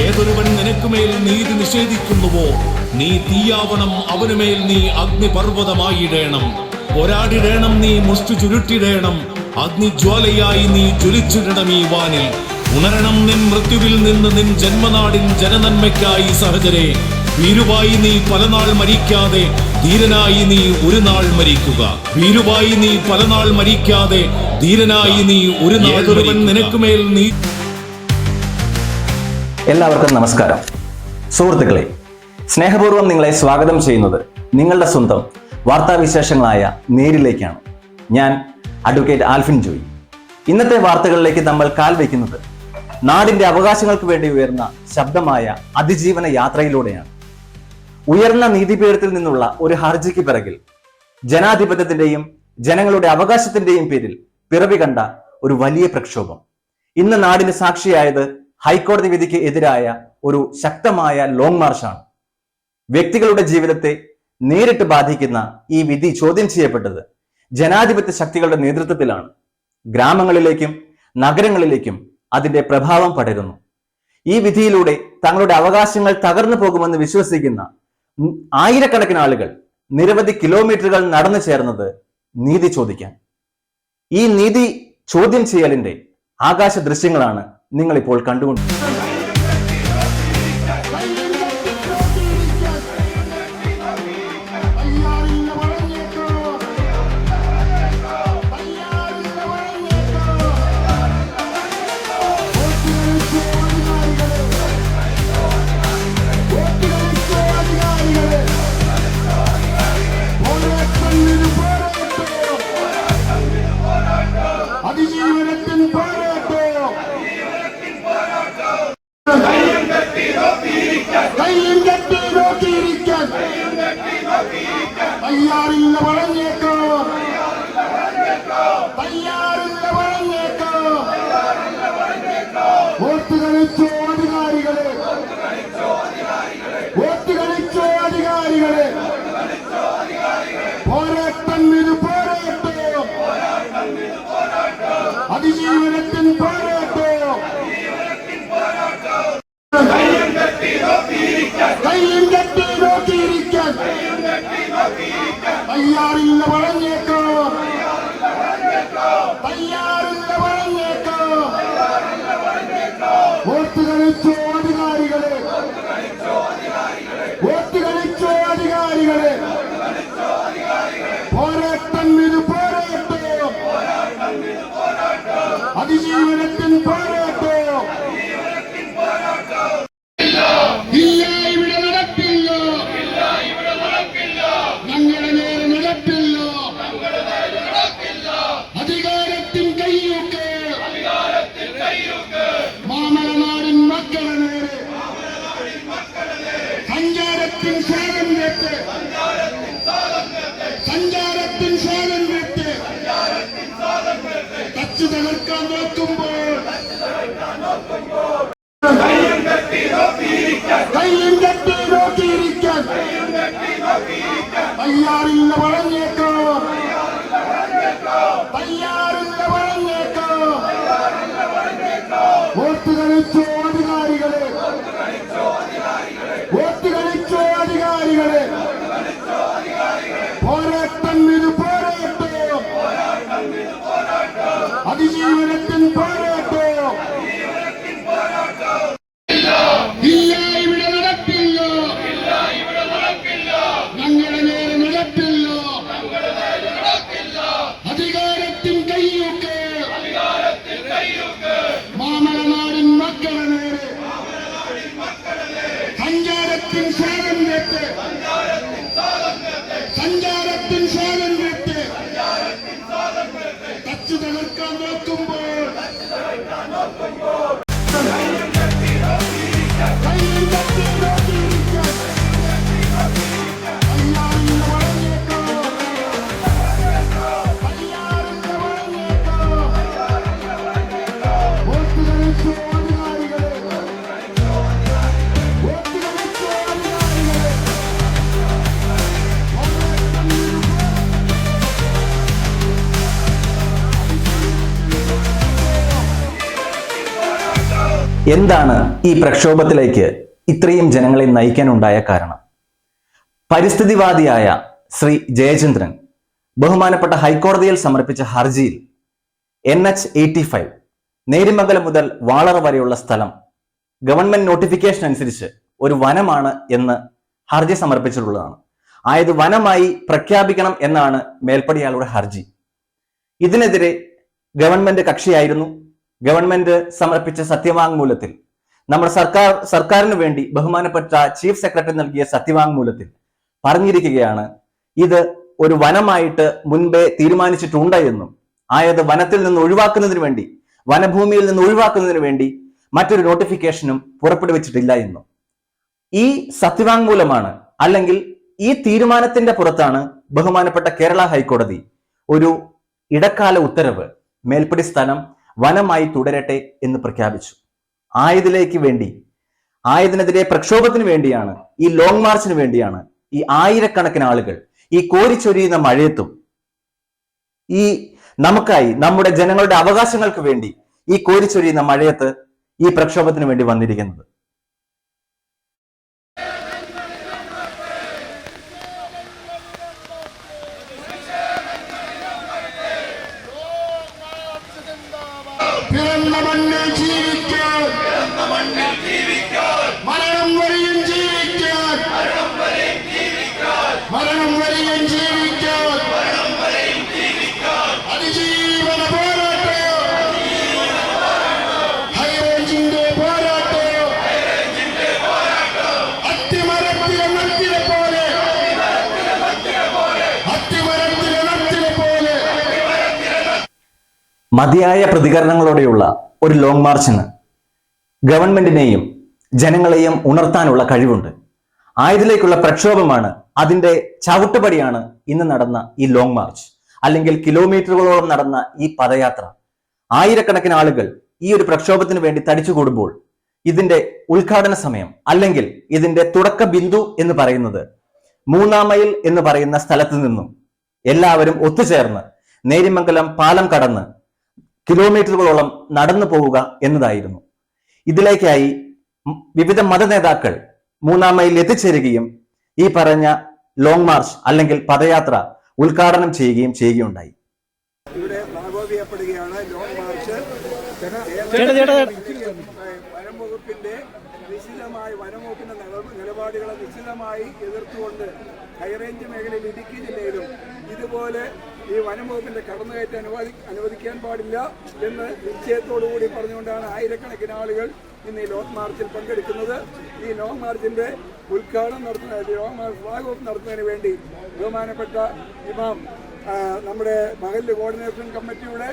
ഏതൊരുവൻ നിനക്കുമേൽ നീതി നിഷേധിക്കുന്നുവോ നീ തീയാവണം, അവനുമേൽ നീ അഗ്നിപർവ്വതമായിടേണം. പോരാടിടേണം, നീ മുഷ്ടി ചുരുട്ടിടേണം, അഗ്നിജ്വാലയായി നീ ജ്വലിച്ചിടണം ഈ വാനിൽ. ഉണരണം നിൻ മൃത്യുവിൽ നിന്ന്, നിൻ ജന്മനാടിൻ ജനനന്മയ്ക്കായി സഹചരെ. ഭീരുവായി നീ പലനാൾ മരിക്കാതെ ധീരനായി നീ ഒരു നാൾ മരിക്കുക. ഭീരുവായി നീ പലനാൾ മരിക്കാതെ ധീരനായി നീ ഒരു നാൾ. നിനക്കുമേൽ നീ. എല്ലാവർക്കും നമസ്കാരം. സുഹൃത്തുക്കളെ, സ്നേഹപൂർവ്വം നിങ്ങളെ സ്വാഗതം ചെയ്യുന്നത് നിങ്ങളുടെ സ്വന്തം വാർത്താവിശേഷങ്ങളായ നേരിലേക്കാണ്. ഞാൻ അഡ്വക്കേറ്റ് ആൽഫിൻ ജോയി. ഇന്നത്തെ വാർത്തകളിലേക്ക് നമ്മൾ കാൽ വയ്ക്കുന്നത് നാടിന്റെ അവകാശങ്ങൾക്ക് വേണ്ടി ഉയർന്ന ശബ്ദമായ അതിജീവന യാത്രയിലൂടെയാണ്. ഉയർന്ന നീതിപീഠത്തിൽ നിന്നുള്ള ഒരു ഹർജിക്ക് പിറകിൽ ജനാധിപത്യത്തിന്റെയും ജനങ്ങളുടെ അവകാശത്തിന്റെയും പേരിൽ പിറവി കണ്ട ഒരു വലിയ പ്രക്ഷോഭം. ഇന്ന് നാടിന് സാക്ഷിയായത് ഹൈക്കോടതി വിധിക്ക് എതിരായ ഒരു ശക്തമായ ലോങ് മാർച്ചാണ്. വ്യക്തികളുടെ ജീവിതത്തെ നേരിട്ട് ബാധിക്കുന്ന ഈ വിധി ചോദ്യം ചെയ്യപ്പെട്ടത് ജനാധിപത്യ ശക്തികളുടെ നേതൃത്വത്തിലാണ്. ഗ്രാമങ്ങളിലേക്കും നഗരങ്ങളിലേക്കും അതിന്റെ പ്രഭാവം പടരുന്നു. ഈ വിധിയിലൂടെ തങ്ങളുടെ അവകാശങ്ങൾ തകർന്നു പോകുമെന്ന് വിശ്വസിക്കുന്ന ആയിരക്കണക്കിന് ആളുകൾ നിരവധി കിലോമീറ്ററുകൾ നടന്നു ചേർന്നത് നീതി ചോദിക്കാൻ. ഈ നീതി ചോദ്യം ചെയ്യലിന്റെ ആകാശ ദൃശ്യങ്ങളാണ് നിങ്ങൾ ഇപ്പോൾ കണ്ടുകൊണ്ടിരിക്കുന്നത്. തയ്യാറില്ല പറഞ്ഞേക്കോ, തയ്യാറില്ല പറഞ്ഞേക്കോ. വോട്ട് കളിച്ചോ അധികാരികളെ, വോട്ട് കളിച്ചോ അധികാരികളെ. പോരാട്ടം ഇത് പോരാട്ടോ, അതിജീവനത്തിൻ പോരാട്ടോ. കയ്യും കെട്ടി നോക്കിയിരിക്കാൻ തയ്യാറില്ല പറഞ്ഞേക്കോ, തയ്യാറില്ല പറഞ്ഞേക്കോ. വോട്ട് കളിച്ചോ അധികാരികളെ, വോട്ട് കളിച്ചോ അധികാരികളെ. പോരാട്ടം ഇത് പോരാട്ടോ, അതിജീവനത്തിൻ പോരാട്ടോ. ഇല്ല, ഇവിടെ നടപ്പില്ല, ഞങ്ങളുടെ നേരെ നടപ്പില്ല. അധികാരത്തിൻ കയ്യൂക്ക്, മാമലനാടിൻ മക്കളെ നേരെ. സഞ്ചാരത്തിൻ സ്വാതന്ത്ര്യത്തെ, സഞ്ചാരത്തിൻ സ്വാതന്ത്ര്യത്തെ തച്ചു തകർക്കാൻ നോക്കുമ്പോൾ കയ്യും കെട്ടി നോക്കിയിരിക്കാൻ തയ്യാറില്ല പറഞ്ഞേക്കോ, തയ്യാറില്ല പറഞ്ഞേക്കോ. വോട്ട് കളിച്ചോ അധികാരികളെ, വോട്ട് കളിച്ചോ അധികാരികളെ. പോരാട്ടം ഇത് പോരാട്ടോ, അതിജീവനത്തിൻ പോരാട്ടോ. ഇല്ല, ഇവിടെ നടപ്പില്ല, ഞങ്ങളുടെ നേരെ നടപ്പില്ല. അധികാരത്തിൻ കയ്യൂക്ക്, മാമലനാടിൻ മക്കളെ നേരെ. സഞ്ചാരത്തിൻ സ്വാതന്ത്ര്യത്തെ, സഞ്ചാരത്തിൻ സ്വാതന്ത്ര്യത്തെ തച്ചു തകർക്കാൻ നോക്കുമ്പോൾ എന്താണ് ഈ പ്രക്ഷോഭത്തിലേക്ക് ഇത്രയും ജനങ്ങളെ നയിക്കാനുണ്ടായ കാരണം? പരിസ്ഥിതിവാദിയായ ശ്രീ ജയചന്ദ്രൻ ബഹുമാനപ്പെട്ട ഹൈക്കോടതിയിൽ സമർപ്പിച്ച ഹർജിയിൽ NH-85 നേരിമംഗലം മുതൽ വാളറ വരെയുള്ള സ്ഥലം ഗവൺമെന്റ് നോട്ടിഫിക്കേഷൻ അനുസരിച്ച് ഒരു വനമാണ് എന്ന് ഹർജി സമർപ്പിച്ചിട്ടുള്ളതാണ്. ആയത് വനമായി പ്രഖ്യാപിക്കണം എന്നാണ് മേൽപ്പടിയാളുടെ ഹർജി. ഇതിനെതിരെ ഗവൺമെന്റ് കക്ഷിയായിരുന്നു. ഗവൺമെന്റ് സമർപ്പിച്ച സത്യവാങ്മൂലത്തിൽ നമ്മുടെ സർക്കാരിന് വേണ്ടി ബഹുമാനപ്പെട്ട ചീഫ് സെക്രട്ടറി നൽകിയ സത്യവാങ്മൂലത്തിൽ പറഞ്ഞിരിക്കുകയാണ് ഇത് ഒരു വനമായിട്ട് മുൻപേ തീരുമാനിച്ചിട്ടുണ്ട് എന്നും ആയത് വനത്തിൽ നിന്ന് ഒഴിവാക്കുന്നതിന് വേണ്ടി, വനഭൂമിയിൽ നിന്ന് ഒഴിവാക്കുന്നതിന് വേണ്ടി മറ്റൊരു നോട്ടിഫിക്കേഷനും പുറപ്പെടുവിച്ചിട്ടില്ല എന്നും. ഈ സത്യവാങ്മൂലമാണ് അല്ലെങ്കിൽ ഈ തീരുമാനത്തിന്റെ പുറത്താണ് ബഹുമാനപ്പെട്ട കേരള ഹൈക്കോടതി ഒരു ഇടക്കാല ഉത്തരവ് മേൽപ്പടി സ്ഥലം വനമായി തുടരട്ടെ എന്ന് പ്രഖ്യാപിച്ചു. ആയതിനെതിരെ പ്രക്ഷോഭത്തിന് വേണ്ടിയാണ്, ഈ ലോങ് മാർച്ചിന് വേണ്ടിയാണ് ഈ ആയിരക്കണക്കിന് ആളുകൾ ഈ കോരിച്ചൊരിയുന്ന മഴയത്തും ഈ നമുക്കായി, നമ്മുടെ ജനങ്ങളുടെ അവകാശങ്ങൾക്ക് വേണ്ടി ഈ കോരിച്ചൊരിയുന്ന മഴയത്ത് ഈ പ്രക്ഷോഭത്തിന് വേണ്ടി വന്നിരിക്കുന്നത്. പിറന്ന മണ്ണിൽ ജീവിക്കാൻ, മരണം വരെയും ജീവിക്കാൻ, മരണം വരെയും ജീവിക്കാൻ, അതിജീവന പോരാട്ടം, ഹൈറേഞ്ചിന്റെ പോരാട്ടം, അത്തിമരത്തിലെ നത്തിലെ പോലെ, അത്തിമരത്തിലെ നത്തിലെ പോലെ. മതിയായ പ്രതികരണങ്ങളോടെയുള്ള ഒരു ലോങ് മാർച്ചിന് ഗവൺമെന്റിനെയും ജനങ്ങളെയും ഉണർത്താനുള്ള കഴിവുണ്ട്. ആയതിലേക്കുള്ള പ്രക്ഷോഭമാണ്, അതിന്റെ ചവിട്ടുപടിയാണ് ഇന്ന് നടന്ന ഈ ലോങ് മാർച്ച്, അല്ലെങ്കിൽ കിലോമീറ്ററുകളോളം നടന്ന ഈ പദയാത്ര. ആയിരക്കണക്കിന് ആളുകൾ ഈ ഒരു പ്രക്ഷോഭത്തിന് വേണ്ടി തടിച്ചുകൂടുമ്പോൾ ഇതിന്റെ ഉദ്ഘാടന സമയം അല്ലെങ്കിൽ ഇതിന്റെ തുടക്ക ബിന്ദു എന്ന് പറയുന്നത് 3-ാം മൈൽ എന്ന് പറയുന്ന സ്ഥലത്ത് നിന്നും എല്ലാവരും ഒത്തുചേർന്ന് നേരിമംഗലം പാലം കടന്ന് കിലോമീറ്ററുകളോളം നടന്നു പോവുക എന്നതായിരുന്നു. ഇതിലേക്കായി വിവിധ മതനേതാക്കൾ 3-ാം മൈലിൽ എത്തിച്ചേരുകയും ഈ പറഞ്ഞ ലോങ് മാർച്ച് അല്ലെങ്കിൽ പദയാത്ര ഉദ്ഘാടനം ചെയ്യുകയുണ്ടായി. ഇവിടെ ഫ്ലാഗ് ചെയ്യപ്പെടുകയാണ്. ലോങ് മാർച്ച് വനം വകുപ്പിന്റെ നിലപാടുകളെ നിശ്ചിതമായി എതിർത്തുകൊണ്ട് ഹൈറേഞ്ച് മേഖലയിൽ ഇടുക്കി ജില്ലയിലും ഇതുപോലെ ഈ വനം വകുപ്പിന്റെ കടന്നുകയറ്റം അനുവദിക്കാൻ പാടില്ല എന്ന് നിശ്ചയത്തോടുകൂടി പറഞ്ഞുകൊണ്ടാണ് ആയിരക്കണക്കിന് ആളുകൾ ഇന്ന് ഈ ലോങ് മാർച്ചിൽ പങ്കെടുക്കുന്നത്. ഈ ലോങ് മാർച്ചിന്റെ ഉദ്ഘാടനം ഫ്ലാഗ് ഓഫ് നടത്തുന്നതിന് വേണ്ടി ബഹുമാനപ്പെട്ട ഇമാം, നമ്മുടെ മഹല്ല് കോർഡിനേഷൻ കമ്മിറ്റിയുടെ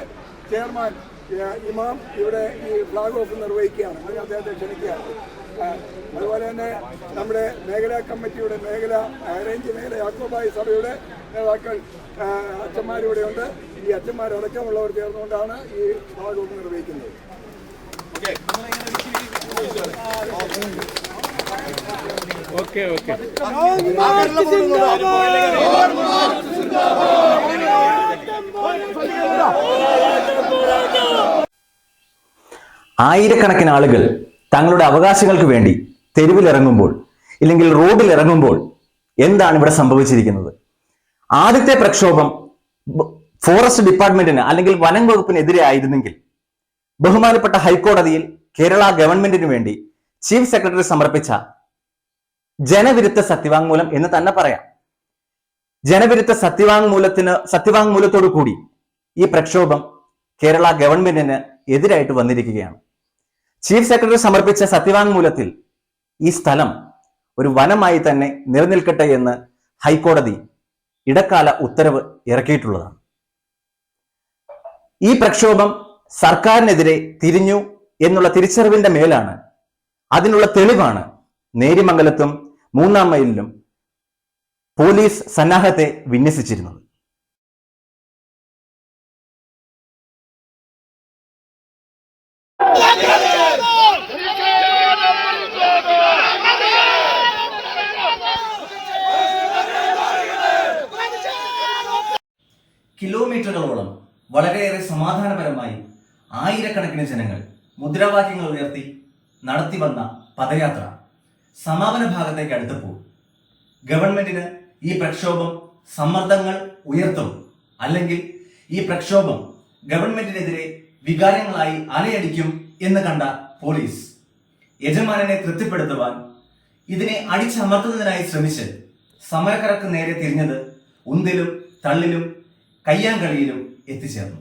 ചെയർമാൻ ഇമാം ഇവിടെ ഈ ഫ്ലാഗ് ഓഫ് നിർവഹിക്കുകയാണ്. അതിന് അദ്ദേഹത്തെ ക്ഷണിക്കുകയാണ്. അതുപോലെ തന്നെ നമ്മുടെ മേഖലാ കമ്മിറ്റിയുടെ ഹൈറേഞ്ച് മേഖല യാക്കോബായ സഭയുടെ നേതാക്കൾ അച്ഛന്മാരിവിടെയുണ്ട്. ഈ അച്ഛന്മാരടക്കമുള്ളവർ ചേർന്നുകൊണ്ടാണ് ഈ ഫ്ലാഗ് ഓഫ് നിർവഹിക്കുന്നത്. ആയിരക്കണക്കിന് ആളുകൾ തങ്ങളുടെ അവകാശങ്ങൾക്ക് വേണ്ടി തെരുവിലിറങ്ങുമ്പോൾ ഇല്ലെങ്കിൽ റോഡിൽ ഇറങ്ങുമ്പോൾ എന്താണ് ഇവിടെ സംഭവിച്ചിരിക്കുന്നത്? ആദ്യത്തെ പ്രക്ഷോഭം ഫോറസ്റ്റ് ഡിപ്പാർട്ട്മെന്റിന് അല്ലെങ്കിൽ വനം വകുപ്പിനെതിരെ ആയിരുന്നെങ്കിൽ ബഹുമാനപ്പെട്ട ഹൈക്കോടതിയിൽ കേരള ഗവൺമെന്റിന് വേണ്ടി ചീഫ് സെക്രട്ടറി സമർപ്പിച്ച ജനവിരുദ്ധ സത്യവാങ്മൂലം എന്ന് തന്നെ പറയാം. ജനവിരുദ്ധ സത്യവാങ്മൂലത്തോടു കൂടി ഈ പ്രക്ഷോഭം കേരള ഗവൺമെന്റിന് എതിരായിട്ട് വന്നിരിക്കുകയാണ്. ചീഫ് സെക്രട്ടറി സമർപ്പിച്ച സത്യവാങ്മൂലത്തിൽ ഈ സ്ഥലം ഒരു വനമായി തന്നെ നിലനിൽക്കട്ടെ എന്ന് ഹൈക്കോടതി ഇടക്കാല ഉത്തരവ് ഇറക്കിയിട്ടുള്ളതാണ്. ഈ പ്രക്ഷോഭം സർക്കാരിനെതിരെ തിരിഞ്ഞു എന്നുള്ള തിരിച്ചറിവിന്റെ മേലാണ്, അതിനുള്ള തെളിവാണ് നേരിമംഗലത്തും 3-ാം മൈലിലും പോലീസ് സന്നാഹത്തെ വിന്യസിച്ചിരുന്നത്. കിലോമീറ്ററുകളോളം വളരെയേറെ സമാധാനപരമായി ആയിരക്കണക്കിന് ജനങ്ങൾ മുദ്രാവാക്യങ്ങൾ ഉയർത്തി നടത്തിവന്ന പദയാത്ര സമാപന ഭാഗത്തേക്ക് അടുത്തപ്പോൾ ഗവൺമെന്റിന് ഈ പ്രക്ഷോഭം സമ്മർദ്ദങ്ങൾ ഉയർത്തും, അല്ലെങ്കിൽ ഈ പ്രക്ഷോഭം ഗവൺമെന്റിനെതിരെ വികാരങ്ങളായി അലയടിക്കും എന്ന് കണ്ട പോലീസ് യജമാനനെ തൃപ്തിപ്പെടുത്തുവാൻ ഇതിനെ അടിച്ചമർത്തുന്നതിനായി ശ്രമിച്ച് സമരക്കാർക്ക് നേരെ തിരിഞ്ഞത് ഉന്തിലും തള്ളിലും കയ്യാങ്കളിയിലും എത്തിച്ചേർന്നു.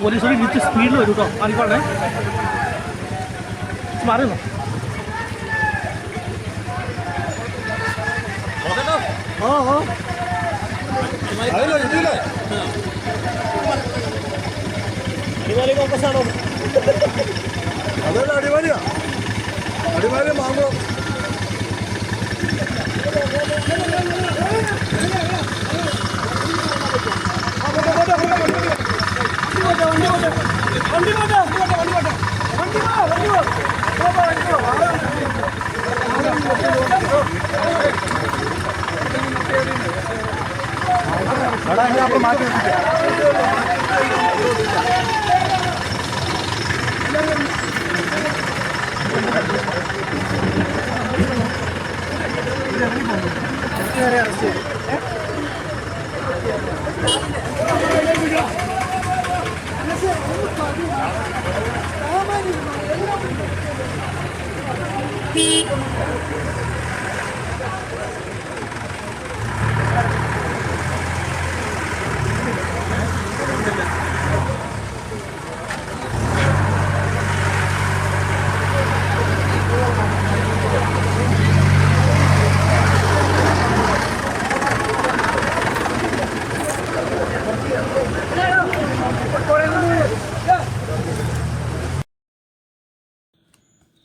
പോലീസ് ഇടിച്ച് സ്പീഡിൽ വരും കേട്ടോ. മാറിക്കോളേ, മാറുന്നു. അടിമാലി കോൺഗ്രസ്സാണോ? അതല്ല, അടിമാലിയാ. അടിമാലി മാങ്ങോ.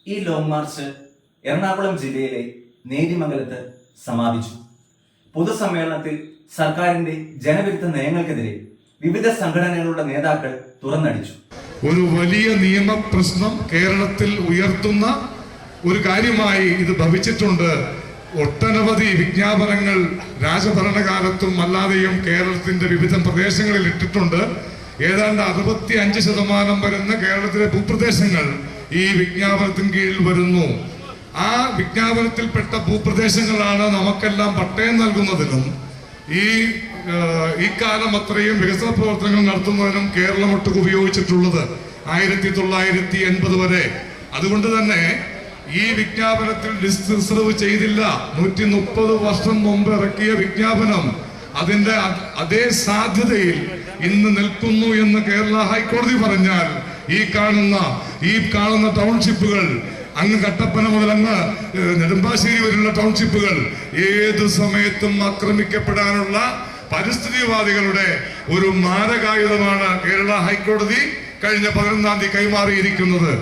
ഈ ലോങ് മാർച്ച് എറണാകുളം ജില്ലയിലെ നേര്യമംഗലത്ത് സമാപിച്ചു. പൊതുസമ്മേളനത്തിൽ സർക്കാരിന്റെ ജനവിരുദ്ധ നയങ്ങൾക്കെതിരെ വിവിധ സംഘടനകളുടെ നേതാക്കൾ തുറന്നടിച്ചു. ഒരു വലിയ നിയമ പ്രശ്നം കേരളത്തിൽ ഉയർത്തുന്ന ഒരു കാര്യമായി ഇത് ഭവിച്ചിട്ടുണ്ട് ഒട്ടനവധി വിജ്ഞാപനങ്ങൾ രാജഭരണകാലത്തും അല്ലാതെയും കേരളത്തിന്റെ വിവിധ പ്രദേശങ്ങളിൽ ഇട്ടിട്ടുണ്ട്. ഏതാണ്ട് 65% വരുന്ന കേരളത്തിലെ ഭൂപ്രദേശങ്ങൾ ഈ വിജ്ഞാപനത്തിന് കീഴിൽ വരുന്നു. ആ വിജ്ഞാപനത്തിൽപ്പെട്ട ഭൂപ്രദേശങ്ങളാണ് നമുക്കെല്ലാം പട്ടയം നൽകുന്നതിനും ഈ കാലം അത്രയും വികസന പ്രവർത്തനങ്ങൾ നടത്തുന്നതിനും കേരളം ഒട്ടുക്ക് ഉപയോഗിച്ചിട്ടുള്ളത് 1980 വരെ. അതുകൊണ്ട് തന്നെ ഈ വിജ്ഞാപനത്തിൽ റിസർവ് ചെയ്തില്ല. 130 വർഷം മുമ്പ് ഇറക്കിയ വിജ്ഞാപനം അതിന്റെ അതേ സാധ്യതയിൽ ഇന്ന് നിൽക്കുന്നു എന്ന് കേരള ഹൈക്കോടതി പറഞ്ഞാൽ ഈ കാണുന്ന ടൗൺഷിപ്പുകൾ അങ്ങ് കട്ടപ്പന മുതൽ അങ്ങ് നെടുമ്പാശ്ശേരി വരെയുള്ള ടൗൺഷിപ്പുകൾ ഏത് സമയത്തും ആക്രമിക്കപ്പെടാനുള്ള പരിസ്ഥിതിവാദികളുടെ ഒരു മാരകായുധമാണ് കേരള ഹൈക്കോടതി കഴിഞ്ഞ 11-ാം തീയതി കൈമാറിയിരിക്കുന്നത്.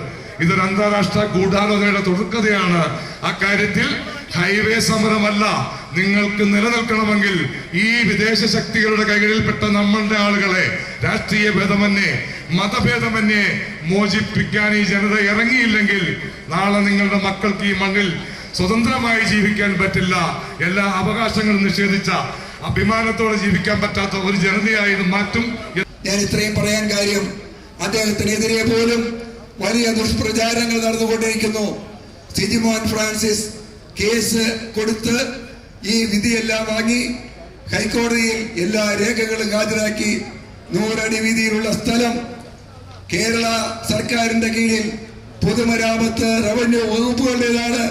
ഇതൊരു അന്താരാഷ്ട്ര ഗൂഢാലോചനയുടെ തുടർക്കഥയാണ്. അക്കാര്യത്തിൽ ഹൈവേ സമരമല്ല. നിങ്ങൾക്ക് നിലനിൽക്കണമെങ്കിൽ ഈ വിദേശ ശക്തികളുടെ കൈകളിൽപ്പെട്ട നമ്മളുടെ ആളുകളെ രാഷ്ട്രീയ ഭേദമന്യേ മതഭേദമന്യേ മോചിപ്പിക്കാൻ ഈ ജനത ഇറങ്ങിയില്ലെങ്കിൽ നാളെ നിങ്ങളുടെ മക്കൾക്ക് ഈ മണ്ണിൽ സ്വതന്ത്രമായി ജീവിക്കാൻ പറ്റില്ല. എല്ലാ അവകാശങ്ങളും നിഷേധിച്ച, അഭിമാനത്തോടെ ജീവിക്കാൻ പറ്റാത്ത ഒരു ജനതയായി ഇത് മാറ്റും. ഞാൻ ഇത്രയും പറയാൻ കാര്യം, അദ്ദേഹത്തിനെതിരെ പോലും വലിയ ദുഷ്പ്രചാരങ്ങൾ നടന്നുകൊണ്ടിരിക്കുന്നു. സിജിമോൻ ഫ്രാൻസിസ് കേസ് കൊടുത്ത് ഈ വിധിയെല്ലാം വാങ്ങി ഹൈക്കോടതിയിൽ എല്ലാ രേഖകളും ഹാജരാക്കി 100 അടി വീതിയിലുള്ള സ്ഥലം കേരള സർക്കാരിന്റെ കീഴിൽ പൊതുമരാമത്ത് റവന്യൂ വകുപ്പുകളുടേതാണ്,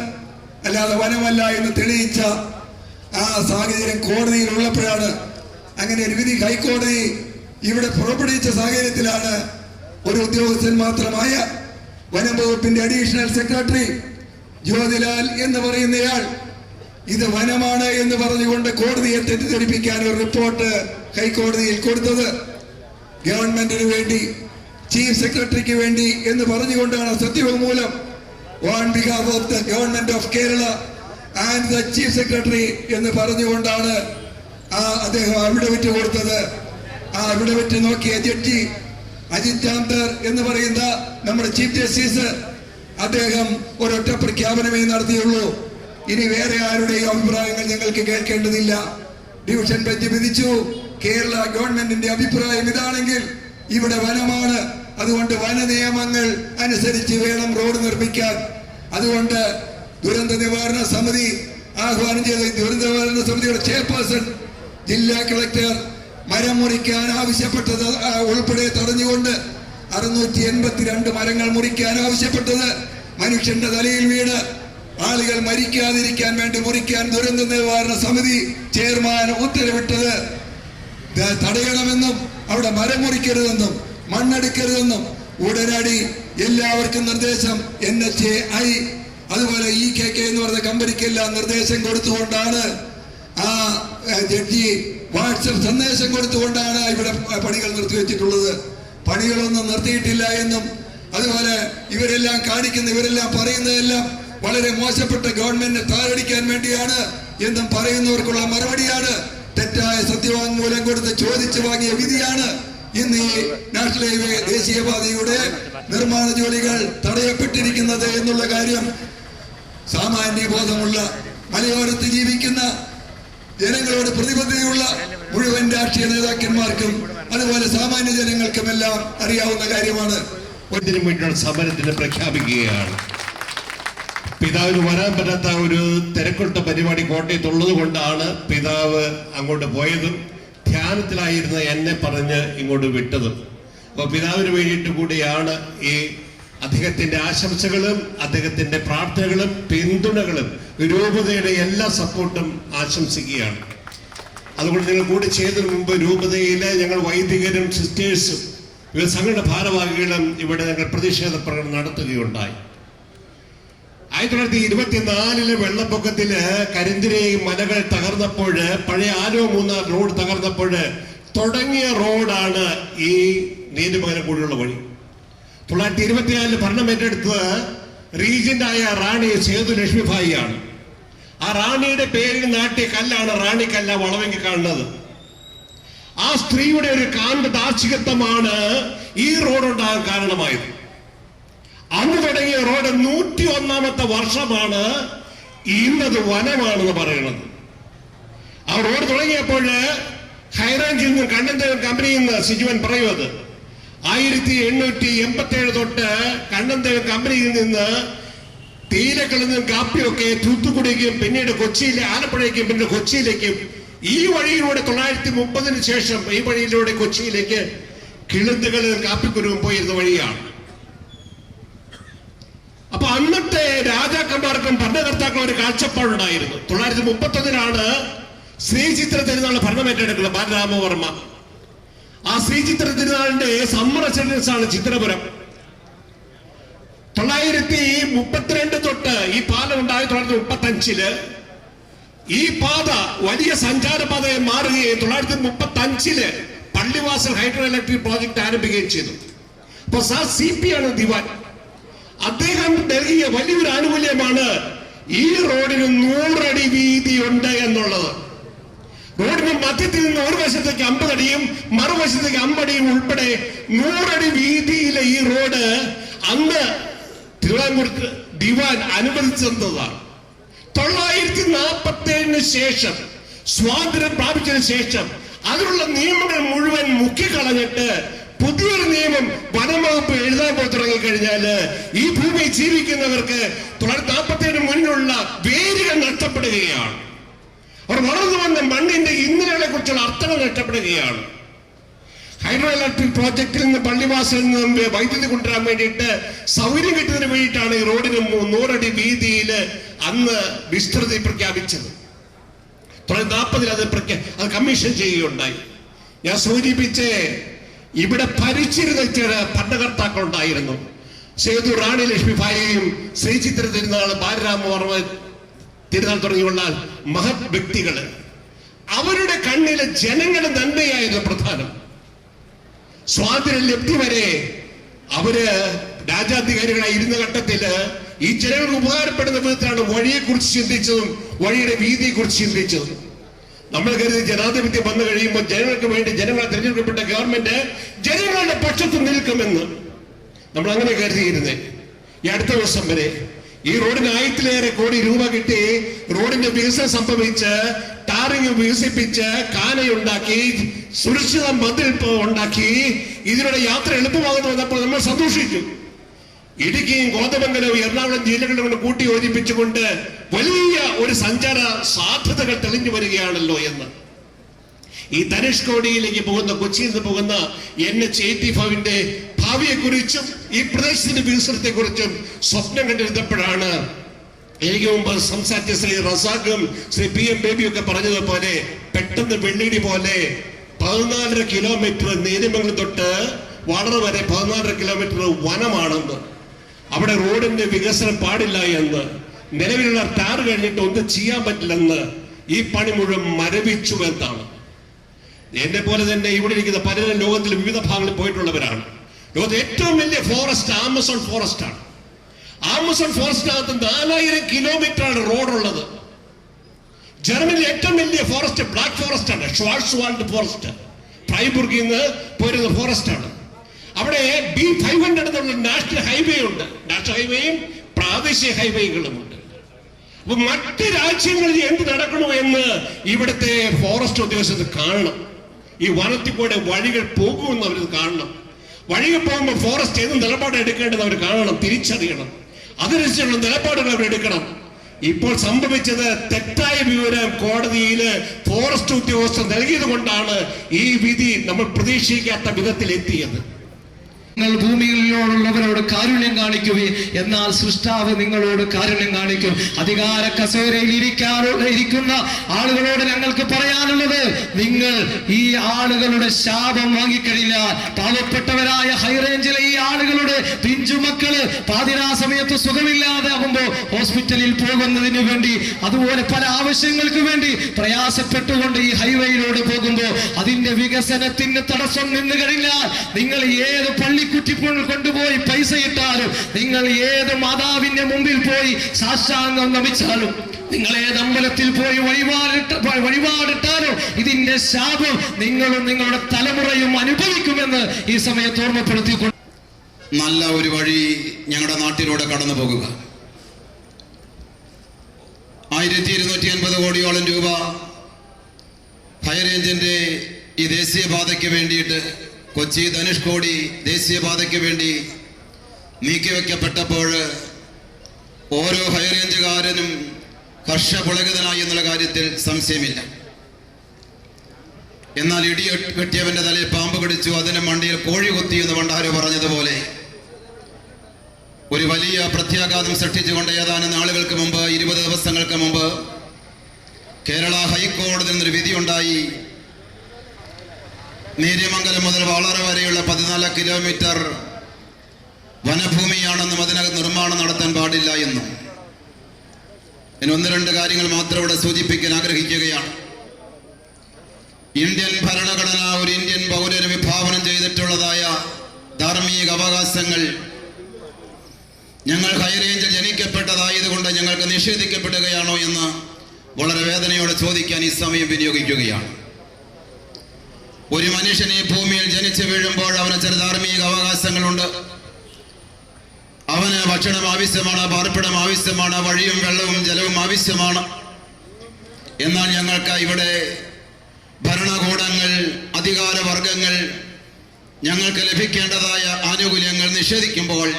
അല്ലാതെ വനമല്ല എന്ന് തെളിയിച്ച ആ സാഹചര്യം കോടതിയിൽ ഉള്ളപ്പോഴാണ് അങ്ങനെ ഒരു വിധി ഹൈക്കോടതി ഇവിടെ പുറപ്പെടുവിച്ച സാഹചര്യത്തിലാണ് ഒരു ഉദ്യോഗസ്ഥൻ മാത്രമായ വനം വകുപ്പിന്റെ അഡീഷണൽ സെക്രട്ടറി ജ്യോതിലാൽ എന്ന് പറയുന്നയാൾ ഇത് വനമാണ് എന്ന് പറഞ്ഞുകൊണ്ട് കോടതിയെ തെറ്റിദ്ധരിപ്പിക്കാൻ ഒരു റിപ്പോർട്ട് ഹൈക്കോടതിയിൽ കൊടുത്തത്. ഗവൺമെന്റിന് വേണ്ടി, ചീഫ് സെക്രട്ടറിക്ക് വേണ്ടി എന്ന് പറഞ്ഞുകൊണ്ടാണ് സത്യവാങ്മൂലം on behalf of the government of Kerala and the chief secretary എന്ന് പറഞ്ഞുകൊണ്ടാണ് അദ്ദേഹം അഫിഡവിറ്റ് കൊടുത്തത്. ആ അഫിഡവിറ്റ് നോക്കിയ ജഡ്ജി അജിത് ജാംദർ എന്ന് പറയുന്ന നമ്മുടെ ചീഫ് ജസ്റ്റിസ് അദ്ദേഹം ഒരൊറ്റ പ്രഖ്യാപനമേ നടത്തിയുള്ളൂ. ഇനി വേറെ ആരുടെയും അഭിപ്രായങ്ങൾ ഞങ്ങൾക്ക് കേൾക്കേണ്ടതില്ല. ഡിവിഷൻ ബെഞ്ച് വിധിച്ചു, കേരള ഗവൺമെന്റിന്റെ അഭിപ്രായം ഇതാണെങ്കിൽ ഇവിടെ വനമാണ്, അതുകൊണ്ട് വന നിയമങ്ങൾ അനുസരിച്ച് വേണം റോഡ് നിർമ്മിക്കാൻ. അതുകൊണ്ട് ദുരന്ത നിവാരണ സമിതി ആഹ്വാനം ചെയ്ത ദുരന്ത നിവാരണ സമിതിയുടെ ചെയർപേഴ്സൺ ജില്ലാ കളക്ടർ മരം മുറിക്കാൻ ആവശ്യപ്പെട്ടത് ഉൾപ്പെടെ തടഞ്ഞുകൊണ്ട് 682 മരങ്ങൾ മുറിക്കാൻ ആവശ്യപ്പെട്ടത് മനുഷ്യന്റെ തലയിൽ വീണ് ആളുകൾ മരിക്കാതിരിക്കാൻ വേണ്ടി മുറിക്കാൻ ദുരന്ത നിവാരണ സമിതി ചെയർമാൻ ഉത്തരവിട്ടത് തടയണമെന്നും അവിടെ മരം മുറിക്കരുതെന്നും മണ്ണെടുക്കരുതെന്നും ഉടനടി എല്ലാവർക്കും നിർദ്ദേശം NHAI അതുപോലെ EKK എന്ന് പറയുന്ന കമ്പനിക്കെല്ലാം നിർദ്ദേശം കൊടുത്തുകൊണ്ടാണ് ആ ജഡ്ജി വാട്സപ്പ് സന്ദേശം കൊടുത്തുകൊണ്ടാണ് ഇവിടെ പണികൾ നിർത്തിവെച്ചിട്ടുള്ളത്. പണികളൊന്നും നിർത്തിയിട്ടില്ല എന്നും അതുപോലെ ഇവരെല്ലാം പറയുന്നതെല്ലാം വളരെ മോശപ്പെട്ട ഗവൺമെന്റിനെ താറടിക്കാൻ വേണ്ടിയാണ് എന്നും പറയുന്നവർക്കുള്ള മറുപടിയാണ്. തെറ്റായ സത്യവാങ്മൂലം കൊടുത്ത് ചോദിച്ചു വാങ്ങിയ വിധിയാണ് ഇന്ന് ഈ നാഷണൽ ഹൈവേ ദേശീയപാതയുടെ നിർമ്മാണ ജോലികൾ തടയപ്പെട്ടിരിക്കുന്നത് എന്നുള്ള കാര്യം സാമാന്യ ബോധമുള്ള മലയോരത്ത് ജീവിക്കുന്ന ജനങ്ങളോട് പ്രതിബദ്ധതയുള്ള മുഴുവൻ രാഷ്ട്രീയ നേതാക്കന്മാർക്കും അതുപോലെ സാമാന്യ ജനങ്ങൾക്കുമെല്ലാം അറിയാവുന്ന കാര്യമാണ്. വേണ്ടിയുള്ള സമരത്തിന് പ്രഖ്യാപിക്കുകയാണ്. പിതാവിന് വരാൻ പറ്റാത്ത ഒരു തിരക്കൊട്ട പരിപാടി കോട്ടയത്തുള്ളത് കൊണ്ടാണ് പിതാവ് അങ്ങോട്ട് പോയതും ധ്യാനത്തിലായിരുന്ന എന്നെ പറഞ്ഞ് ഇങ്ങോട്ട് വിട്ടതും. അപ്പോൾ പിതാവിന് വേണ്ടിയിട്ട് കൂടിയാണ് ഈ അദ്ദേഹത്തിന്റെ ആശംസകളും അദ്ദേഹത്തിന്റെ പ്രാർത്ഥനകളും പിന്തുണകളും രൂപതയുടെ എല്ലാ സപ്പോർട്ടും ആശംസിക്കുകയാണ്. അതുകൊണ്ട് നിങ്ങൾ കൂടി ചെയ്തതിനു മുമ്പ് രൂപതയിലെ ഞങ്ങൾ വൈദികരും സിസ്റ്റേഴ്സും ഇവർ സംഘടന ഭാരവാഹികളും ഇവിടെ ഞങ്ങൾ പ്രതിഷേധ പ്രകടനം നടത്തുകയുണ്ടായി. 1924 വെള്ളപ്പൊക്കത്തില് കരിന്തിരി മലകൾ തകർന്നപ്പോൾ, പഴയ ആലോ മൂന്നാർ റോഡ് തകർന്നപ്പോൾ തുടങ്ങിയ റോഡാണ് ഈ നീതിമംഗലം കൂടിയുള്ള വഴി. 1924 ഭരണം ഏറ്റെടുത്തത് റീജന്റായ റാണി സേതു ലക്ഷ്മിഭായിയാണ്. ആ റാണിയുടെ പേരിൽ നാട്ടിയ കല്ലാണ് റാണിക്കല്ല വളവെങ്കിൽ കാണുന്നത്. ആ സ്ത്രീയുടെ ഒരു കാന്ത ദാർശികത്വമാണ് ഈ റോഡ് ഉണ്ടാകാൻ കാരണമായത്. അന്ന് തുടങ്ങിയ റോഡ് 101ാമത്തെ വർഷമാണ് ഇന്നത് വനമാണെന്ന് പറയുന്നത്. ആ റോഡ് തുടങ്ങിയപ്പോൾ ഹൈറേഞ്ചിൽ നിന്ന് കണ്ണന്തേവൻ കമ്പനിയിൽ നിന്ന് സിജുവൻ പറയുന്നത് 1887 തൊട്ട് കണ്ണന്തേവൻ കമ്പനിയിൽ നിന്ന് തേയിലക്കളിൽ നിന്നും കാപ്പിയൊക്കെ തൂത്തുക്കുടിക്കും പിന്നീട് കൊച്ചിയിലെ ആലപ്പുഴയ്ക്കും പിന്നീട് കൊച്ചിയിലേക്കും ഈ വഴിയിലൂടെ 1930 ശേഷം ഈ വഴിയിലൂടെ കൊച്ചിയിലേക്ക് കിളുന്തുകളും കാപ്പിക്കുരുവും പോയിരുന്ന വഴിയാണ്. അപ്പൊ അന്നത്തെ രാജാക്കന്മാർക്കും ഭരണകർത്താക്കളും ഒരു കാഴ്ചപ്പാടുണ്ടായിരുന്നു. 1931 ശ്രീചിത്ര തിരുനാൾ ഭരണം ഏറ്റെടുക്കുന്നത് ബാലരാമവർമ്മ. ആ ശ്രീചിത്ര തിരുനാളിന്റെ സമ്മർ റെസിഡൻസ് ആണ് ചിത്രപുരം. 1932 തൊട്ട് ഈ പാലം ഉണ്ടായി. 1935 ഈ പാത വലിയ സഞ്ചാരപാതയെ മാറുകയും 1935 പള്ളിവാസൽ ഹൈഡ്രോ ഇലക്ട്രിക് പ്രോജക്ട് ആരംഭിക്കുകയും ചെയ്തു. അപ്പൊ സാർ CP ആണ് ദിവാൻ. അദ്ദേഹം നൽകിയ വലിയൊരു ആനുകൂല്യമാണ് ഈ റോഡിന് 100 അടി വീതിയുണ്ട് എന്നുള്ളത്. റോഡിന് മധ്യത്തിൽ നിന്ന് ഒരു വശത്തേക്ക് 50 അടിയും മറുവശത്തേക്ക് 50 അടിയും ഉൾപ്പെടെ 100 അടി വീതിയിലെ ഈ റോഡ് അന്ന് തിരുവിതാംകൂർ ദിവാൻ അനുവദിച്ചതാണ്. 1947 ശേഷം സ്വാതന്ത്ര്യം പ്രാപിച്ചതിന് ശേഷം അതിനുള്ള നിയമങ്ങൾ മുഴുവൻ മുക്കിക്കളഞ്ഞിട്ട് പുതിയൊരു നിയമം വനംവകുപ്പ് എഴുതാൻ പോയി തുടങ്ങിക്കഴിഞ്ഞാൽ ഈ ഭൂമി ജീവിക്കുന്നവർക്ക് 1947 മുന്നിലുള്ള വേരുകൾ നഷ്ടപ്പെടുകയാണ്. അവർ വളർന്നു വന്ന മണ്ണിന്റെ ഇന്നലകളെ കുറിച്ചുള്ള അർത്ഥങ്ങൾ നഷ്ടപ്പെടുകയാണ്. ഹൈഡ്രോ ഇലക്ട്രിക് പ്രോജക്റ്റിൽ നിന്ന് പള്ളിവാസലിൽ നിന്ന് വൈദ്യുതി കൊണ്ടുവരാൻ വേണ്ടിയിട്ട് സൗകര്യം കിട്ടുന്നതിന് വേണ്ടിയിട്ടാണ് ഈ റോഡിന് 100 അടി വീതിയിൽ അന്ന് വിസ്തൃതി പ്രഖ്യാപിച്ചത്. 1940 അത് കമ്മീഷൻ ചെയ്യുകയുണ്ടായി. ഞാൻ സൂചിപ്പിച്ച് ഇവിടെ ഭരിച്ചിരുന്ന ചില ഭരണകർത്താക്കൾ ഉണ്ടായിരുന്നു. സേതു റാണി ലക്ഷ്മിഭായിയും ശ്രീചിത്ര തിരുനാൾ ബാലരാമവർമ്മ തിരുനാൾ തുടങ്ങിയുള്ള മഹത് വ്യക്തികള്. അവരുടെ കണ്ണിലെ ജനങ്ങളുടെ നന്മയായിരുന്നു പ്രധാനം. സ്വാതന്ത്ര്യ ലബ്ധി വരെ അവര് രാജാധികാരികളായി ഇരുന്ന ഘട്ടത്തില് ഈ ജനങ്ങൾക്ക് ഉപകാരപ്പെടുന്ന വിധത്തിലാണ് വഴിയെക്കുറിച്ച് ചിന്തിച്ചതും വഴിയുടെ വീതിയെ കുറിച്ച് ചിന്തിച്ചതും. നമ്മൾ കരുതി ജനാധിപത്യം വന്നു കഴിയുമ്പോൾ ജനങ്ങൾക്ക് വേണ്ടി ജനങ്ങളെ തിരഞ്ഞെടുക്കപ്പെട്ട ഗവൺമെന്റ് ജനങ്ങളുടെ പക്ഷത്ത് നിൽക്കുമെന്ന് നമ്മൾ അങ്ങനെ കരുതിയിരുന്നേ. ഈ അടുത്ത ദിവസം വരെ ഈ റോഡിന് 1000-ലേറെ കോടി രൂപ കിട്ടി റോഡിന്റെ വികസനം സംഭവിച്ച് ടാറിങ് വികസിപ്പിച്ച് കാനയുണ്ടാക്കി സുരക്ഷിത മതിൽ ഉണ്ടാക്കി ഇതിലൂടെ യാത്ര എളുപ്പമാകുന്നു വന്നപ്പോൾ നമ്മൾ സന്തോഷിച്ചു. ഇടുക്കിയും കോതമംഗലവും എറണാകുളം ജില്ലകളും കൊണ്ട് കൂട്ടി യോജിപ്പിച്ചുകൊണ്ട് വലിയ ഒരു സഞ്ചാര സാധ്യതകൾ തെളിഞ്ഞു വരികയാണല്ലോ എന്ന്. ഈ ധനുഷ്കോടിയിലേക്ക് പോകുന്ന കൊച്ചിയിൽ നിന്ന് പോകുന്ന NH-85 ഭാവിയെക്കുറിച്ചും ഈ പ്രദേശത്തിന്റെ വികസനത്തെ കുറിച്ചും സ്വപ്നം കണ്ടിരുന്നപ്പോഴാണ് എനിക്ക് മുമ്പ് സംസാരിച്ച ശ്രീ റസാഖും ശ്രീ PM ബേബിയും ഒക്കെ പറഞ്ഞതുപോലെ പെട്ടെന്ന് വെള്ളിടി പോലെ 14.5 കിലോമീറ്റർ നേര്യമംഗലം തൊട്ട് വളർ വരെ 14.5 കിലോമീറ്റർ വനമാണെന്ന്, അവിടെ റോഡിന്റെ വികസനം പാടില്ല എന്ന്, നിലവിലുള്ള ടാർ കഴിഞ്ഞിട്ട് ഒന്നും ചെയ്യാൻ പറ്റില്ലെന്ന്, ഈ പണി മുഴുവൻ മരവിച്ചു എന്നാണ്. എന്നെ പോലെ തന്നെ ഇവിടെ ഇരിക്കുന്ന പലരും ലോകത്തിൽ വിവിധ ഭാഗങ്ങളിൽ പോയിട്ടുള്ളവരാണ്. ലോകത്തെ ഏറ്റവും വലിയ ഫോറസ്റ്റ് ആമസോൺ ഫോറസ്റ്റ് ആണ്. ആമസോൺ ഫോറസ്റ്റിനകത്ത് 4000 കിലോമീറ്റർ ആണ് റോഡുള്ളത്. ജർമ്മനിയിൽ ഏറ്റവും വലിയ ഫോറസ്റ്റ് ബ്ലാക്ക് ഫോറസ്റ്റ് ആണ്, ഷ്വാർസ്വാൾഡ് ഫോറസ്റ്റ്. ഫ്രൈബുർഗിൽ നിന്ന് പോരുന്ന ഫോറസ്റ്റ് ആണ്. അവിടെ B500 എന്നുള്ള നാഷണൽ ഹൈവേ ഉണ്ട്. നാഷണൽ ഹൈവേയും പ്രാദേശിക ഹൈവേകളും ഉണ്ട്. അപ്പൊ മറ്റ് രാജ്യങ്ങളിൽ എന്ത് നടക്കണോ എന്ന് ഇവിടുത്തെ ഫോറസ്റ്റ് ഉദ്യോഗസ്ഥർ കാണണം. ഈ വനത്തിൽ കൂടെ വഴികൾ പോകുമെന്ന് അവർ കാണണം. വഴികൾ പോകുമ്പോൾ ഫോറസ്റ്റ് ഏത് നിലപാട് എടുക്കേണ്ടത് അവർ കാണണം, തിരിച്ചറിയണം. അതിനനുസരിച്ചുള്ള നിലപാടുകൾ അവർ എടുക്കണം. ഇപ്പോൾ സംഭവിച്ചത് തെറ്റായ വിവരം കോടതിയിൽ ഫോറസ്റ്റ് ഉദ്യോഗസ്ഥർ നൽകിയത് കൊണ്ടാണ് ഈ വിധി നമ്മൾ പ്രതീക്ഷിക്കാത്ത വിധത്തിൽ എത്തിയത്. നിങ്ങൾ ഭൂമിയിലോടുള്ളവരോട് കാരുണ്യം കാണിക്കുകയും എന്നാൽ സൃഷ്ടാവ് നിങ്ങളോട് കാരുണ്യം കാണിക്കും. അധികാര കസേരയിൽ ഇരിക്കുന്ന ആളുകളോട് ഞങ്ങൾക്ക് പറയാനുള്ളത്, നിങ്ങൾ ഈ ആളുകളുടെ ശാപം വാങ്ങിക്കഴിഞ്ഞാൽ പാവപ്പെട്ടവരായ ഹൈറേഞ്ചിലെ ഈ ആളുകളുടെ പിഞ്ചുമക്കള് പാതിരാ സമയത്ത് സുഖമില്ലാതെ ആകുമ്പോൾ ഹോസ്പിറ്റലിൽ പോകുന്നതിന് വേണ്ടി, അതുപോലെ പല ആവശ്യങ്ങൾക്ക് വേണ്ടി പ്രയാസപ്പെട്ടുകൊണ്ട് ഈ ഹൈവേയിലൂടെ പോകുമ്പോൾ അതിന്റെ വികസനത്തിന് തടസ്സം നിന്ന് കഴിഞ്ഞാൽ നിങ്ങൾ ഏത് പള്ളിക്കുറ്റിപ്പോൾ കൊണ്ടുപോയി പൈസ ഇട്ടാലും, നിങ്ങൾ ഏത് മാതാവിന്റെ മുമ്പിൽ പോയി സാഷ്ടാംഗം നമിച്ചാലും, നിങ്ങൾ ഏത് അമ്പലത്തിൽ പോയി വഴിപാടിട്ടാലും ഇതിന്റെ ശാപം നിങ്ങളും നിങ്ങളുടെ തലമുറയും അനുഭവിക്കുമെന്ന് ഈ സമയത്ത് ഓർമ്മപ്പെടുത്തിക്കൊണ്ട് നല്ല ഒരു വഴി ഞങ്ങളുടെ നാട്ടിലൂടെ കടന്നു പോകുക. 1250 കോടിയോളം രൂപ ഹൈറേഞ്ചിന്റെ ഈ ദേശീയപാതയ്ക്ക് വേണ്ടിയിട്ട് കൊച്ചി ധനുഷ്കോടി ദേശീയപാതയ്ക്ക് വേണ്ടി നീക്കിവെക്കപ്പെട്ടപ്പോൾ ഓരോ ഹൈറേഞ്ചുകാരനും ഹർഷപുളകിതനായി എന്നുള്ള കാര്യത്തിൽ സംശയമില്ല. എന്നാൽ ഇടി വെട്ടിയവന്റെ തലയിൽ പാമ്പ് കടിച്ചു, അതിന് മണ്ടിയിൽ കോഴി കൊത്തി എന്ന് പണ്ടാരോ പറഞ്ഞതുപോലെ ഒരു വലിയ പ്രത്യാഘാതം സൃഷ്ടിച്ചുകൊണ്ട് ഏതാനും നാളുകൾക്ക് മുമ്പ്, 20 ദിവസങ്ങൾക്ക് മുമ്പ് കേരള ഹൈക്കോടതിയിൽ നിന്നൊരു വിധിയുണ്ടായി. നേര്യമംഗലം മുതൽ വാളറ വരെയുള്ള 14 കിലോമീറ്റർ വനഭൂമിയാണെന്നും അതിനകത്ത് നിർമ്മാണം നടത്താൻ പാടില്ല എന്നും. ഇനി 1-2 കാര്യങ്ങൾ മാത്രം ഇവിടെ സൂചിപ്പിക്കാൻ ആഗ്രഹിക്കുകയാണ്. ഇന്ത്യൻ ഭരണഘടന ഒരു ഇന്ത്യൻ പൗരന് വിഭാവനം ചെയ്തിട്ടുള്ളതായ ധാർമ്മിക അവകാശങ്ങൾ ഞങ്ങൾ ഹൈറേഞ്ചിൽ ജനിക്കപ്പെട്ടതായതുകൊണ്ട് ഞങ്ങൾക്ക് നിഷേധിക്കപ്പെടുകയാണോ എന്ന് വളരെ വേദനയോടെ ചോദിക്കാൻ ഈ സമയം വിനിയോഗിക്കുകയാണ്. ഒരു മനുഷ്യൻ ഈ ഭൂമിയിൽ ജനിച്ചു വീഴുമ്പോൾ അവന് ചില ധാർമ്മിക അവകാശങ്ങളുണ്ട്. അവന് ഭക്ഷണം ആവശ്യമാണ്, പാർപ്പിടം ആവശ്യമാണ്, വഴിയും വെള്ളവും ജലവും ആവശ്യമാണ്. എന്നാൽ ഞങ്ങൾക്ക് ഇവിടെ ഭരണകൂടങ്ങൾ, അധികാരവർഗങ്ങൾ ഞങ്ങൾക്ക് ലഭിക്കേണ്ടതായ ആനുകൂല്യങ്ങൾ നിഷേധിക്കുമ്പോൾ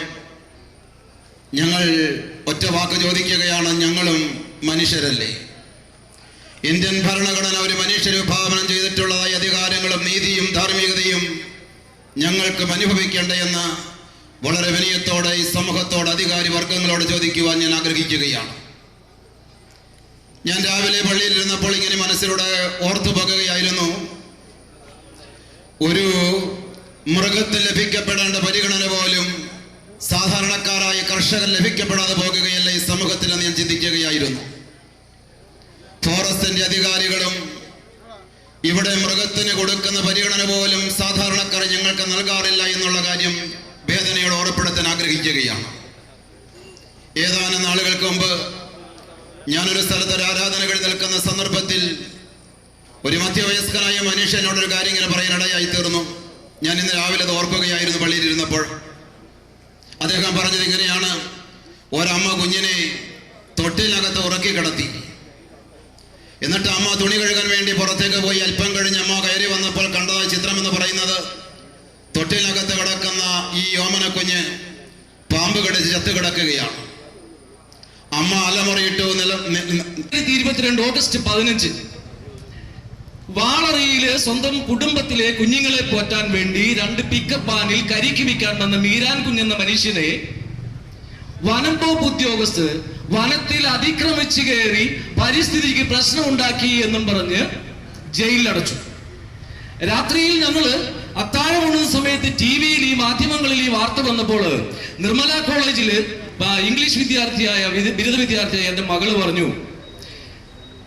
ഞങ്ങൾ ഒറ്റ വാക്ക് ചോദിക്കുകയാണ്, ഞങ്ങളും മനുഷ്യരല്ലേ? ഇന്ത്യൻ ഭരണഘടന ഒരു മനുഷ്യന് വിഭാവനം ചെയ്തിട്ടുള്ളതായ അധികാരങ്ങളും നീതിയും ധാർമ്മികതയും ഞങ്ങൾക്കും അനുഭവിക്കേണ്ടതെന്ന് വളരെ വിനയത്തോടെ ഈ സമൂഹത്തോട്, അധികാരി വർഗങ്ങളോട് ചോദിക്കുവാൻ ഞാൻ ആഗ്രഹിക്കുകയാണ്. ഞാൻ രാവിലെ പള്ളിയിലിരുന്നപ്പോൾ ഇങ്ങനെ മനസ്സിലൂടെ ഓർത്തു പോകുകയായിരുന്നു, ഒരു മൃഗത്തിൽ ലഭിക്കപ്പെടേണ്ട പരിഗണന പോലും സാധാരണക്കാരായ കർഷകർ ലഭിക്കപ്പെടാതെ പോകുകയല്ല ഈ സമൂഹത്തിൽ എന്ന് ഞാൻ ചിന്തിക്കുകയായിരുന്നു. ഫോറസ്റ്റിന്റെ അധികാരികളും ഇവിടെ മൃഗത്തിന് കൊടുക്കുന്ന പരിഗണന പോലും സാധാരണക്കാർ ഞങ്ങൾക്ക് നൽകാറില്ല എന്നുള്ള കാര്യം വേദനയോട് ഓർമ്മപ്പെടുത്താൻ ആഗ്രഹിക്കുകയാണ്. ഏതാനും നാളുകൾക്ക് മുമ്പ് ഞാനൊരു സ്ഥലത്ത് ഒരു ആരാധനകൾ നിൽക്കുന്ന സന്ദർഭത്തിൽ ഒരു മധ്യവയസ്കനായ മനുഷ്യനോടൊരു കാര്യം ഇങ്ങനെ പറയാനിടയായി തീർന്നു. ഞാൻ ഇന്ന് രാവിലെ അത് ഓർക്കുകയായിരുന്നു പള്ളിയിലിരുന്നപ്പോൾ. അദ്ദേഹം പറഞ്ഞത് ഇങ്ങനെയാണ്, ഒരമ്മ കുഞ്ഞിനെ തൊട്ടിനകത്ത് ഉറക്കി കിടത്തി. എന്നിട്ട് അമ്മ തുണി കഴുകാൻ വേണ്ടി പുറത്തേക്ക് പോയി. അല്പം കഴിഞ്ഞ് അമ്മ കയറി വന്നപ്പോൾ കണ്ടതായ ചിത്രം എന്ന് പറയുന്നത്, തൊട്ടിനകത്ത് കിടക്കുന്ന ഈ ഓമന കുഞ്ഞ് പാമ്പ് കടിച്ച് ചത്തു കിടക്കുകയാണ്. അമ്മ അലമുറയിട്ടു. 2022 ഓഗസ്റ്റ് 15 വാളറയില് സ്വന്തം കുടുംബത്തിലെ കുഞ്ഞുങ്ങളെ പോറ്റാൻ വേണ്ടി 2 പിക്കപ്പ് വാനിൽ കരിക്ക് വിൽക്കാൻ വന്ന മീരാൻ കുഞ്ഞെന്ന മനുഷ്യനെ വനം വകുപ്പ് ഉദ്യോഗസ്ഥർ വനത്തിൽ അതിക്രമിച്ചു കയറി പരിസ്ഥിതിക്ക് പ്രശ്നം ഉണ്ടാക്കി എന്നും പറഞ്ഞ് ജയിലിലടച്ചു. രാത്രിയിൽ ഞങ്ങള് അത്താഴമുണ്ണുന്ന സമയത്ത് TV-യിൽ ഈ മാധ്യമങ്ങളിൽ ഈ വാർത്ത വന്നപ്പോൾ നിർമ്മല കോളേജില് ഇംഗ്ലീഷ് ബിരുദ വിദ്യാർത്ഥിയായ എന്റെ മകള് പറഞ്ഞു,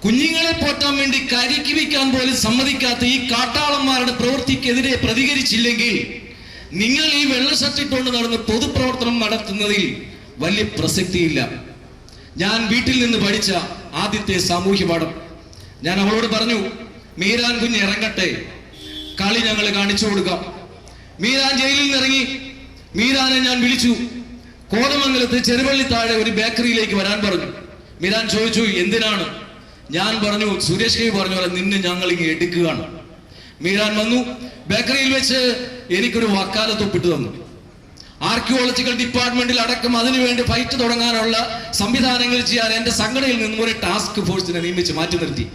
കുഞ്ഞുങ്ങളെ പോറ്റാൻ വേണ്ടി കരിക്ക് വിൽക്കാൻ പോലും സമ്മതിക്കാത്ത ഈ കാട്ടാളന്മാരുടെ പ്രവൃത്തിക്കെതിരെ പ്രതികരിച്ചില്ലെങ്കിൽ നിങ്ങൾ ഈ വെള്ള ഷർട്ടിട്ടുകൊണ്ട് നടന്ന് പൊതുപ്രവർത്തനം നടത്തുന്നതിൽ വലിയ പ്രസക്തിയില്ല. ഞാൻ വീട്ടിൽ നിന്ന് പഠിച്ച ആദ്യത്തെ സാമൂഹ്യ പാഠം. ഞാൻ അവളോട് പറഞ്ഞു, മീരാൻ കുഞ്ഞ് ഇറങ്ങട്ടെ, കളി ഞങ്ങൾ കാണിച്ചു കൊടുക്കാം. മീരാൻ ജയിലിൽ നിന്ന് ഇറങ്ങി. മീരാനെ ഞാൻ വിളിച്ചു. കോതമംഗലത്ത് ചെറുപള്ളി താഴെ ഒരു ബേക്കറിയിലേക്ക് വരാൻ പറഞ്ഞു. മീരാൻ ചോദിച്ചു, എന്തിനാണ്? ഞാൻ പറഞ്ഞു, സുരേഷ് കൈ പറഞ്ഞ പോലെ നിന്നെ ഞങ്ങൾ ഇങ്ങനെ എടുക്കുകയാണ്. മീരാൻ വന്നു. ബേക്കറിയിൽ വെച്ച് എനിക്കൊരു വക്കാലത്ത് ഒപ്പിട്ട് തന്നു. ആർക്കിയോളജിക്കൽ ഡിപ്പാർട്ട്മെന്റിൽ അടക്കം അതിനുവേണ്ടി ഫൈറ്റ് തുടങ്ങാനുള്ള സംവിധാനങ്ങൾ ചെയ്യാൻ എന്റെ സംഘടനയിൽ നിന്നും ഒരു ടാസ്ക് ഫോഴ്സിനെ നിയമിച്ച് മാറ്റി നിർത്തി.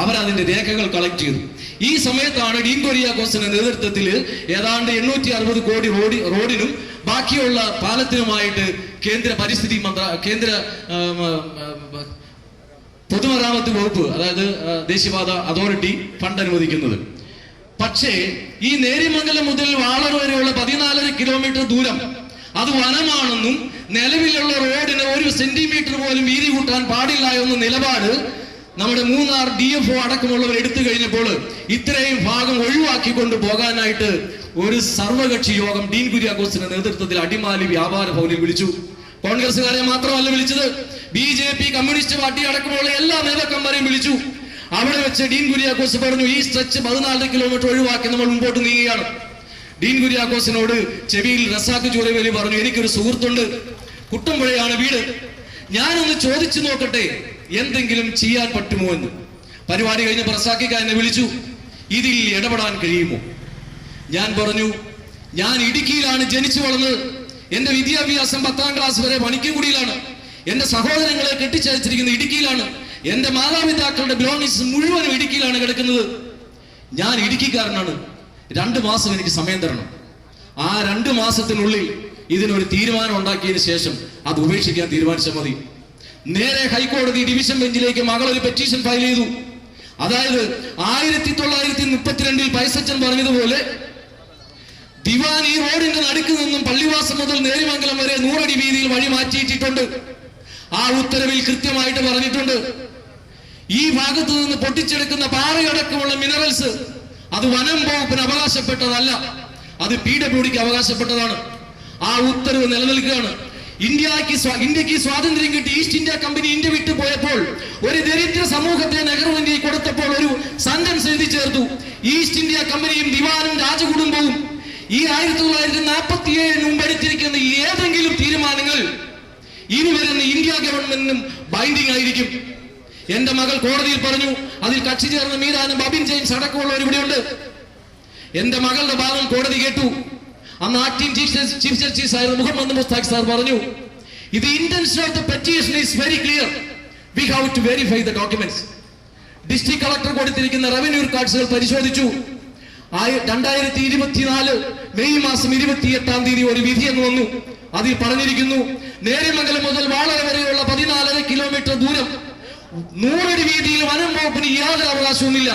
അവരതിന്റെ രേഖകൾ കളക്ട് ചെയ്തു. ഈ സമയത്താണ് ഡീൻ കുര്യാക്കോസിന്റെ നേതൃത്വത്തിൽ ഏതാണ്ട് 860 കോടി റോഡിനും ബാക്കിയുള്ള പാലത്തിനുമായിട്ട് കേന്ദ്ര പൊതുമരാമത്ത് വകുപ്പ്, അതായത് ദേശീയപാത അതോറിറ്റി ഫണ്ട് അനുവദിക്കുന്നത്. പക്ഷേ ഈ നേര്യമംഗലം മുതൽ വാളർ വരെയുള്ള 14 കിലോമീറ്റർ ദൂരം അത് വനമാണെന്നും നിലവിലുള്ള റോഡിന് 1 സെന്റിമീറ്റർ പോലും വീതി കൂട്ടാൻ പാടില്ല എന്ന നിലപാട് നമ്മുടെ മൂന്നാർ DFO അടക്കമുള്ളവർ എടുത്തു കഴിഞ്ഞപ്പോൾ ഇത്രയും ഭാഗം ഒഴിവാക്കിക്കൊണ്ട് പോകാനായിട്ട് ഒരു സർവകക്ഷി യോഗം ഡീൻ കുര്യാക്കോസിന്റെ നേതൃത്വത്തിൽ അടിമാലി വ്യാപാര ഭവനിൽ വിളിച്ചു. കോൺഗ്രസുകാരെ മാത്രമല്ല വിളിച്ചത്, BJP, കമ്മ്യൂണിസ്റ്റ് പാർട്ടി അടക്കമുള്ള എല്ലാ നേതാക്കന്മാരെയും വിളിച്ചു. അവിടെ വെച്ച് ഡീൻ കുര്യാക്കോസ് പറഞ്ഞു, ഈ സ്ട്രെച്ച് 14 കിലോമീറ്റർ ഒഴിവാക്കി നമ്മൾ മുമ്പോട്ട് നീങ്ങുകയാണ്. ഡീൻ കുര്യാക്കോസിനോട് ചെവിയിൽ റസാഖ് ചൂരവേലി പറഞ്ഞു, എനിക്കൊരു സുഹൃത്തുണ്ട്, കുട്ടമ്പുഴയാണ് വീട്, ഞാനൊന്ന് ചോദിച്ചു നോക്കട്ടെ, എന്തെങ്കിലും ചെയ്യാൻ പറ്റുമോ എന്ന്. പരിപാടി കഴിഞ്ഞ് പ്രസാക്കിക്ക എന്നെ വിളിച്ചു, ഇതിൽ ഇടപെടാൻ കഴിയുമോ? ഞാൻ പറഞ്ഞു, ഞാൻ ഇടുക്കിയിലാണ് ജനിച്ചു വളർന്നത്. എന്റെ വിദ്യാഭ്യാസം 10ാം ക്ലാസ് വരെ പണിക്കൻകുടിയിലാണ്. എന്റെ സഹോദരങ്ങളെ കെട്ടിച്ചയച്ചിരിക്കുന്നത് ഇടുക്കിയിലാണ്. എന്റെ മാതാപിതാക്കളുടെ ബിലോങ്ങിങ്സ് മുഴുവനും ഇടുക്കിയിലാണ് കിടക്കുന്നത്. ഞാൻ ഇടുക്കിക്കാരനാണ്. 2 മാസം എനിക്ക് സമയം തരണം. ആ 2 മാസത്തിനുള്ളിൽ ഇതിനൊരു തീരുമാനം ഉണ്ടാക്കിയതിന് ശേഷം അത് ഉപേക്ഷിക്കാൻ തീരുമാനിച്ചാൽ മതി. നേരെ ഹൈക്കോടതി ഡിവിഷൻ ബെഞ്ചിലേക്ക് മകൾ ഒരു പെറ്റീഷൻ ഫയൽ ചെയ്തു. അതായത് 1932 പൈസച്ചൻ പറഞ്ഞതുപോലെ ദിവാൻ ഈ റോഡിന്റെ നടുക്ക് നിന്നും പള്ളിവാസം മുതൽ നേരിമംഗലം വരെ 100 അടി വീതിയിൽ വഴി മാറ്റിയിട്ടുണ്ട്. ആ ഉത്തരവിൽ കൃത്യമായിട്ട് പറഞ്ഞിട്ടുണ്ട്, ഈ ഭാഗത്ത് നിന്ന് പൊട്ടിച്ചെടുക്കുന്ന പാറയടക്കമുള്ള മിനറൽസ് അത് വനം വകുപ്പിന് അവകാശപ്പെട്ടതല്ല, അത് PWDക്ക് അവകാശപ്പെട്ടതാണ്. ആ ഉത്തരവ് നിലനിൽക്കുകയാണ്. ഇന്ത്യക്ക് സ്വാതന്ത്ര്യം കിട്ടി ഈസ്റ്റ് ഇന്ത്യ കമ്പനി ഇന്ത്യ വിട്ടു പോയപ്പോൾ ഒരു ദരിദ്ര സമൂഹത്തെ നെഹ്റുവിന്റെ കൊടുത്തപ്പോൾ ഒരു സെന്റൻസ് എഴുതി ചേർത്തു, ഈസ്റ്റ് ഇന്ത്യ കമ്പനിയും ദിവാനും രാജകുടുംബവും ഈ 1947 മുമ്പ് എടുത്തിരിക്കുന്ന ഏതെങ്കിലും തീരുമാനങ്ങൾ ഇനി വരുന്ന ഇന്ത്യ ഗവൺമെന്റിനും ബൈൻഡിങ് ആയിരിക്കും. എന്റെ മകൾ കോടതിയിൽ പറഞ്ഞു, അതിൽ കക്ഷി ചേർന്ന മീരാനും ബബിൻ ജെയിംസ് അടക്കമുള്ളവർ ഇവിടെയുണ്ട്. എന്റെ മകളുടെ ഭാഗം കോടതി കേട്ടു. അന്ന് ആക്ടിംഗ് ചീഫ് ജസ്റ്റിസ് ആയിരുന്ന മുഹമ്മദ് മുസ്താഖ് സാർ പറഞ്ഞു, ഇത് intention of the petition is very clear, we have to verify the documents. District collector കൊടുത്തിരിക്കുന്ന റവന്യൂ റെക്കോർഡ്സുകൾ പരിശോധിച്ചു. 2024 മെയ് മാസം 28-ാം തീയതി ഒരു വിധി എന്ന് വന്നു. അതിൽ പറഞ്ഞിരിക്കുന്നു, നേരിമംഗലം മുതൽ വാളര വരെയുള്ള 14.5 കിലോമീറ്റർ ദൂരം 100 അടി വീതിയിൽ വനം വകുപ്പിന് യാതൊരു അവകാശവുമില്ല.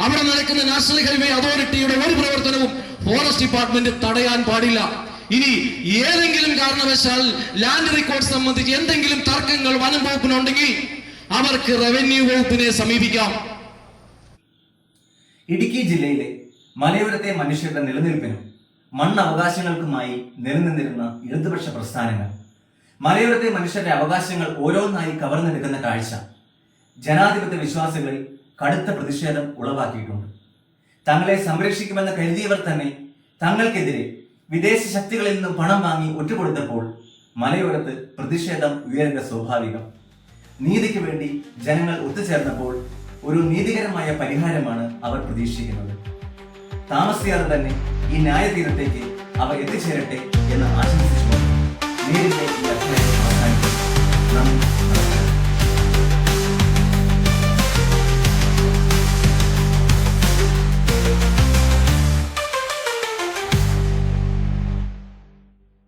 അവിടെ നടക്കുന്ന നാഷണൽ ഹൈവേ അതോറിറ്റിയുടെ ഒരു പ്രവർത്തനവും ഫോറസ്റ്റ് ഡിപ്പാർട്ട്മെന്റ് തടയാൻ പാടില്ല. ഇനി ഏതെങ്കിലും കാരണവശാൽ ലാൻഡ് റെക്കോർഡ് സംബന്ധിച്ച് എന്തെങ്കിലും തർക്കങ്ങൾ വനം വകുപ്പിനുണ്ടെങ്കിൽ അവർക്ക് റവന്യൂ വകുപ്പിനെ സമീപിക്കാം. ഇടുക്കി ജില്ലയിലെ മലയോരത്തെ മനുഷ്യരുടെ നിലനിൽപ്പിനും മണ്ണവകാശങ്ങൾക്കുമായി നിലനിന്നിരുന്ന ഇടതുപക്ഷ പ്രസ്ഥാനങ്ങൾ മലയോരത്തെ മനുഷ്യരുടെ അവകാശങ്ങൾ ഓരോന്നായി കവർന്നെടുക്കുന്ന കാഴ്ച ജനാധിപത്യ വിശ്വാസികളിൽ കടുത്ത പ്രതിഷേധം ഉളവാക്കിയിട്ടുണ്ട്. തങ്ങളെ സംരക്ഷിക്കുമെന്ന് കരുതിയവർ തന്നെ തങ്ങൾക്കെതിരെ വിദേശ ശക്തികളിൽ നിന്നും പണം വാങ്ങി ഒറ്റുകൊടുത്തപ്പോൾ മലയോരത്ത് പ്രതിഷേധം ഉയരേണ്ട സ്വാഭാവികം. നീതിക്ക് വേണ്ടി ജനങ്ങൾ ഒത്തുചേർന്നപ്പോൾ ഒരു നീതികരമായ പരിഹാരമാണ് അവർ പ്രതീക്ഷിക്കുന്നത്. താമസിയാതെ തന്നെ ഈ ന്യായതീരത്തേക്ക് അവർ എത്തിച്ചേരട്ടെ എന്ന് ആശംസിച്ചുകൊണ്ട് നേരിലെ ഈ അധ്യായം